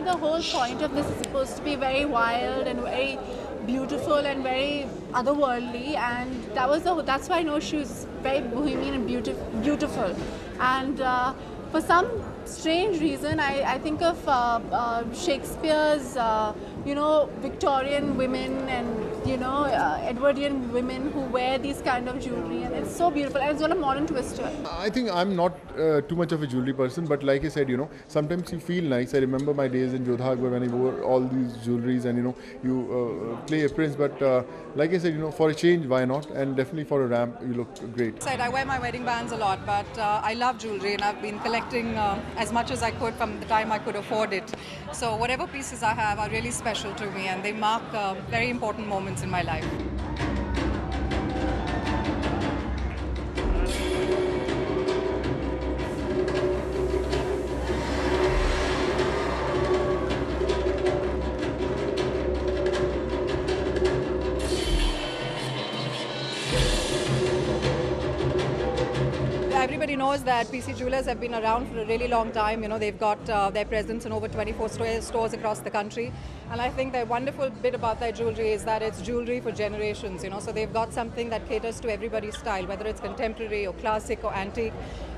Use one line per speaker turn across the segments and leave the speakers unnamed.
the whole point of this is supposed to be very wild and very beautiful and very otherworldly, and that's why I know she was very bohemian and beautiful. And for some strange reason, I think of Shakespeare's, Victorian women and Edwardian women who wear these kind of jewelry, and it's so beautiful, and it's got a modern twist to it.
I think I'm not too much of a jewelry person, but like I said, sometimes you feel nice. I remember my days in Jodha Akbar when I wore all these jewelries and you play a prince. But like I said, for a change, why not? And definitely for a ramp, you look great.
I wear my wedding bands a lot, but I love jewelry and I've been collecting as much as I could from the time I could afford it. So whatever pieces I have are really special to me and they mark very important moments in my life. Everybody knows that PC Jewellers have been around for a really long time. They've got their presence in over 24 stores across the country. And I think the wonderful bit about their jewelry is that it's jewelry for generations, So they've got something that caters to everybody's style, whether it's contemporary or classic or antique.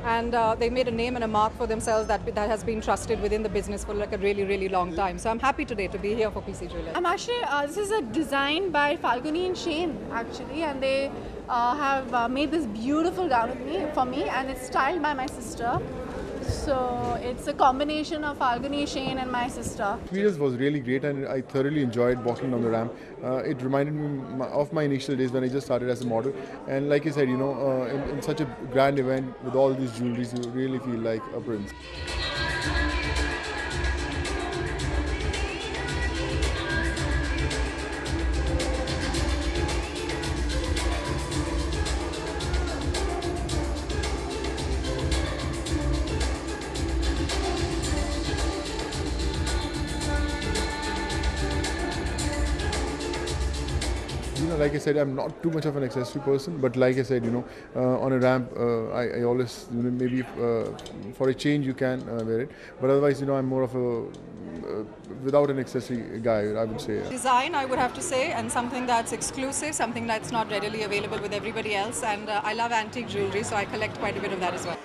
And they've made a name and a mark for themselves that has been trusted within the business for like a really, really long time. So I'm happy today to be here for PC Jewellers.
I'm actually, this is a design by Falguni and Shane, actually, and they have made this beautiful gown for me, and it's styled by my sister. So it's a combination of Falguni, Shane and my sister.
Experience was really great and I thoroughly enjoyed walking on the ramp. It reminded me of my initial days when I just started as a model. And like I said, in such a grand event with all these jewelries, you really feel like a prince. Like I said, I'm not too much of an accessory person, but like I said, on a ramp, I always, maybe for a change you can wear it, but otherwise, I'm more of a without an accessory guy, I would say.
Design, I would have to say, and something that's exclusive, something that's not readily available with everybody else, and I love antique jewelry, so I collect quite a bit of that as well.